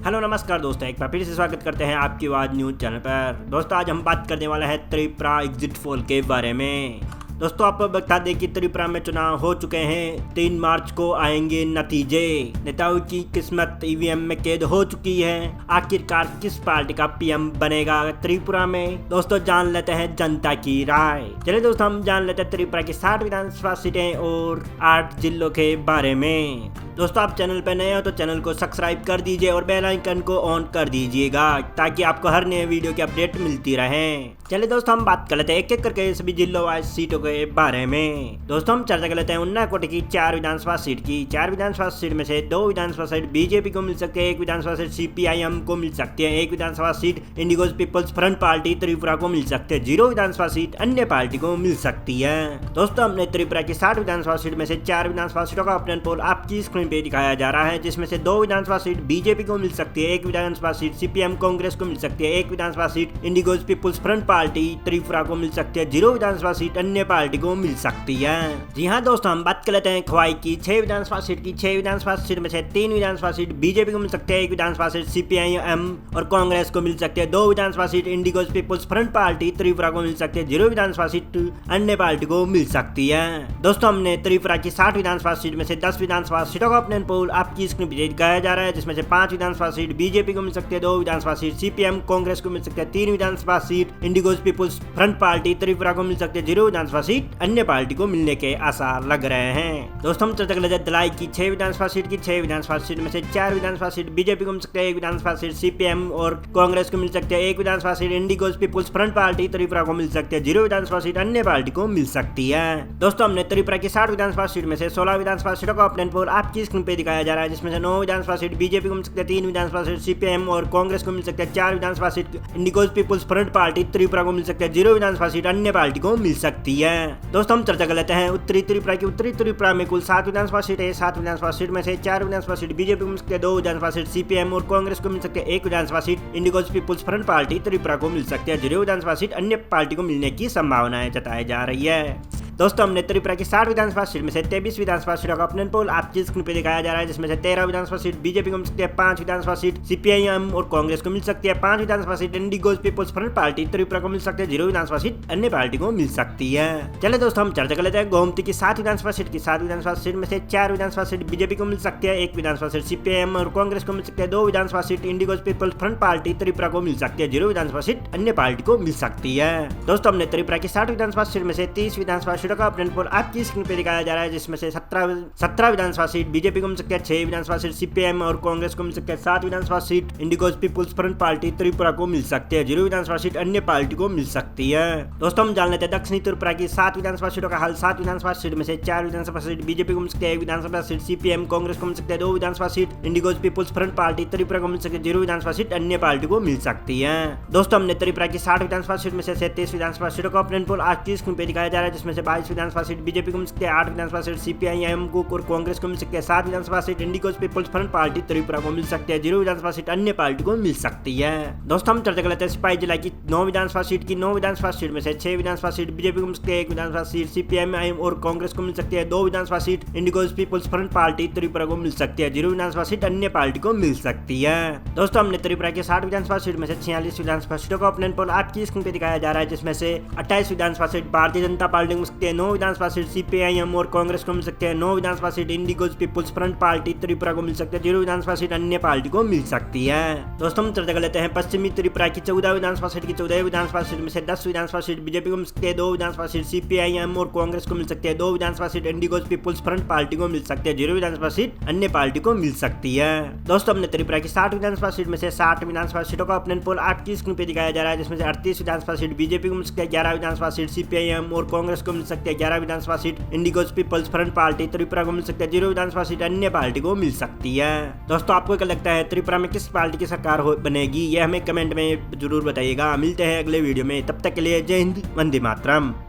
Hello नमस्कार दोस्तों, एक बार फिर से स्वागत करते हैं आपकी आवाज़ न्यूज़ चैनल पर। दोस्तों आज हम बात करने वाला है त्रिपुरा एग्जिट पोल के बारे में। दोस्तों आपको बता दें कि त्रिपुरा में चुनाव हो चुके हैं। 3 मार्च को आएंगे नतीजे। नेताओं की किस्मत ईवीएम में कैद हो चुकी है। आखिरकार किस पार्टी का पीएम बनेगा त्रिपुरा में? दोस्तों जान लेते हैं जनता की राय। चलिए दोस्तों हम जान लेते हैं त्रिपुरा की 60 विधानसभा सीटें और 8 जिलों के बारे में। दोस्तों आप चैनल पर नए हो तो चैनल को सब्सक्राइब कर दीजिए और बेल आइकन को ऑन कर दीजिएगा ताकि आपको हर नए वीडियो की अपडेट मिलती रहे। चलिए दोस्तों हम बात कर लेते हैं एक एक करके सभी जिलों वाइज सीटों के बारे में। दोस्तों हम चर्चा कर लेते हैं उन्नाव कोटे की 4 विधानसभा सीट की। 4 विधानसभा सीट में से 2 विधानसभा सीट बीजेपी को मिल सकती है, 1 विधानसभा सीट सीपीआईएम को मिल सकती है, 1 विधानसभा सीट इंडिगो पीपल्स फ्रंट पार्टी त्रिपुरा को मिल सकती है, 0 विधानसभा सीट अन्य पार्टी को मिल सकती है। दोस्तों हमने त्रिपुरा की 60 विधानसभा सीट में से 4 विधानसभा सीटों का ओपिनियन पोल आपकी स्क्रीन पे दिखाया जा रहा है, जिसमें से 2 विधानसभा सीट बीजेपी को मिल सकती है, 1 विधानसभा सीट सीपीएम कांग्रेस को मिल सकती है, 1 विधानसभा सीट इंडिगो पीपल्स फ्रंट पार्टी त्रिपुरा को मिल सकती है, 0 विधानसभा सीट अन्य पार्टी को मिल सकती है। जी हाँ दोस्तों हम बात कर लेते हैं खवाई की 6 विधानसभा सीट की। 6 विधानसभा सीट में से 3 विधानसभा सीट बीजेपी को मिल सकती है, 1 विधानसभा सीट सीपीआईएम और कांग्रेस को मिल सकती है, 2 विधानसभा सीट इंडिगो पीपल्स फ्रंट पार्टी त्रिपुरा को मिल सकती है, 0 विधानसभा सीट अन्य पार्टी को मिल सकती है। दोस्तों हमने त्रिपुरा की 60 विधानसभा सीट में से 10 विधानसभा सीटों का ओपिनियन पोल आपकी स्क्रीन पर दिखाया जा रहा है, जिसमें से 5 विधानसभा सीट बीजेपी को मिल सकती है, 2 विधानसभा सीट सीपीएम कांग्रेस को मिल सकती है, 3 विधानसभा सीट इंडिगो पीपल्स फ्रंट पार्टी त्रिपुरा को मिल सकती है, 0 विधानसभा सीट अन्य पार्टी को मिलने के आसार लग रहे हैं। दोस्तों हम चर्चा कर लेते हैं दलाई की 6 विधानसभा सीट की। 6 विधानसभा सीट में से 4 विधानसभा सीट बीजेपी को मिल सकती है, 1 विधानसभा सीट सीपीएम और कांग्रेस को मिल सकती है, 1 विधानसभा सीट इंडिगो पीपल्स फ्रंट पार्टी त्रिपुरा को मिल सकती है, 0 विधानसभा सीट अन्य पार्टी को मिल सकती है। दोस्तों हमने त्रिपुरा की 60 विधानसभा सीट में से 16 विधानसभा सीटों का ओपिनियन पोल आपकी स्क्रीन पे दिखाया जा रहा है, जिसमें से 9 विधानसभा सीट बीजेपी को मिल सकती है, 3 विधानसभा सीट सीपीएम और कांग्रेस को मिल सकती है, 4 विधानसभा सीट इंडिगो पीपल्स फ्रंट पार्टी त्रिपुरा को मिल सकती है, 0 विधानसभा सीट अन्य पार्टी को मिल सकती है। दोस्तों हम चर्चा कर लेते हैं उत्तरी त्रिपुरा की। उत्तरी त्रिपुरा में कुल 7 विधानसभा सीट है। 7 विधानसभा सीट में से 4 विधानसभा सीट बीजेपी को मिल सकती है, 2 विधानसभा सीट सीपीएम और कांग्रेस को मिल सकती है, 1 विधानसभा सीट इंडिगो पीपल्स फ्रंट पार्टी त्रिपुरा को मिल सकती है, 0 विधानसभा सीट अन्य पार्टी को मिलने की संभावनाएं जताई जा रही है। दोस्तों हमने त्रिपुरा की 60 विधानसभा सीट में से 23 विधानसभा सीटों का ओपिनियन पोल आपकी स्क्रीन पे दिखाया जा रहा है, जिसमें से 13 विधानसभा सीट बीजेपी को मिल सकती है, 5 विधानसभा सीट सीपीआईएम और कांग्रेस को मिल सकती है, 5 विधानसभा सीट इंडिगो पीपल्स फ्रंट पार्टी त्रिपुरा को मिल सकती है, 0 विधानसभा सीट अन्य पार्टी को मिल सकती है। चलिए दोस्तों हम चर्चा कर लेते हैं गोमती की 7 विधानसभा सीट की। 7 विधानसभा सीट में से 4 विधानसभा सीट बीजेपी को मिल सकती है, 1 विधानसभा सीट सीपीएम और कांग्रेस को मिल सकती है, 2 विधानसभा सीट इंडिगो पीपल्स फ्रंट पार्टी त्रिपुरा को मिल सकती है, 0 विधानसभा सीट अन्य पार्टी को मिल सकती है। दोस्तों हमने त्रिपुरा की 60 विधानसभा सीट में से 30 विधानसभा सीटों का ओपिनियन पोल आपकी स्क्रीन पे दिखाया जा रहा है, जिसमें से 17 विधानसभा सीट बीजेपी को मिल सकती है, 6 विधानसभा सीट सीपीएम और कांग्रेस को मिल सकती है, 7 विधानसभा सीट इंडिगो पीपल्स फ्रंट पार्टी त्रिपुरा को मिल सकती है, 0 विधानसभा सीट अन्य पार्टी को मिल सकती है। दोस्तों हम जान लेते हैं दक्षिणी त्रिपुरा की 7 विधानसभा सीटों का हाल। 7 विधानसभा सीट में से 4 विधानसभा सीट बीजेपी को मिल सकती है, 1 विधानसभा सीट सीपीएम कांग्रेस को मिल सकती है, 2 विधानसभा सीट इंडिगो पीपल्स फ्रंट पार्टी त्रिपुरा को मिल सकती है, 0 विधानसभा सीट अन्य पार्टी को मिल सकती है। दोस्तों हमने त्रिपुरा की 60 विधानसभा सीट में से 37 विधानसभा सीटों का ओपिनियन पोल आज की स्क्रीन पे दिखाया जा रहा है, जिसमें से 22 विधानसभा सीट बीजेपी को मिल सकती है, 8 विधानसभा सीट सीपीआईएम को और कांग्रेस को मिल सकती है, 7 विधानसभा सीट इंडिगो पीपल्स फ्रंट पार्टी त्रिपुरा को मिल सकती है, 0 विधानसभा सीट अन्य पार्टी को मिल सकती है। दोस्तों हम चर्चा कर लेते हैं सिपाही जिला की 9 विधानसभा सीट की। 9 विधानसभा सीट में से 6 विधानसभा सीट बीजेपी को मिल सकती है, 1 विधानसभा सीट सीपीएम और कांग्रेस को मिल सकती है, 2 विधानसभा सीट इंडिगो पीपल्स फ्रंट पार्टी त्रिपुरा को मिल सकती है, 0 विधानसभा सीट अन्य पार्टी को मिल सकती है। दोस्तों हमने त्रिपुरा की 60 विधानसभा सीट में से 46 विधानसभा सीटों का ओपिनियन पोल आपकी स्क्रीन पे दिखाया जा रहा है, जिसमें से 28 विधानसभा सीट भारतीय जनता पार्टी को मिल सकती है, 9 विधानसभा सीट सीपीआईएम और कांग्रेस को मिल सकती है, 9 विधानसभा सीट इंडिगो पीपल्स फ्रंट पार्टी त्रिपुरा को मिल सकती है, 0 विधानसभा सीट अन्य पार्टी को मिल सकती है। दोस्तों हम चर्चा कर लेते हैं पश्चिमी त्रिपुरा की 14 विधानसभा सीट की। 14 विधानसभा सीट में से 10 विधानसभा सीट बीजेपी को मिल सकती है, 2 विधानसभा सीट सीपीआईएम और कांग्रेस को मिल सकती है, 2 विधानसभा सीट इंडिगो पीपल्स फ्रंट पार्टी को मिल सकती है, 0 विधानसभा सीट अन्य पार्टी को मिल सकती है। दोस्तों हमने त्रिपुरा की 60 विधानसभा सीट में से 60 विधानसभा सीटों का ओपिनियन पोल आपकी स्क्रीन पे दिखाया जा रहा है, जिसमें से 38 विधानसभा सीट बीजेपी को मिल सकती है, 11 विधानसभा सीट सीपीआईएम और कांग्रेस को मिल सकती है, 11 विधानसभा सीट इंडिगो पीपल्स फ्रंट पार्टी त्रिपुरा को मिल सकती है, 0 विधानसभा सीट अन्य पार्टी को मिल सकती है। दोस्तों आपको क्या लगता है त्रिपुरा में किस पार्टी की सरकार बनेगी, यह हमें कमेंट में जरूर बताइएगा। मिलते हैं अगले वीडियो में, तब तक के लिए जय हिंद, वंदे मातरम।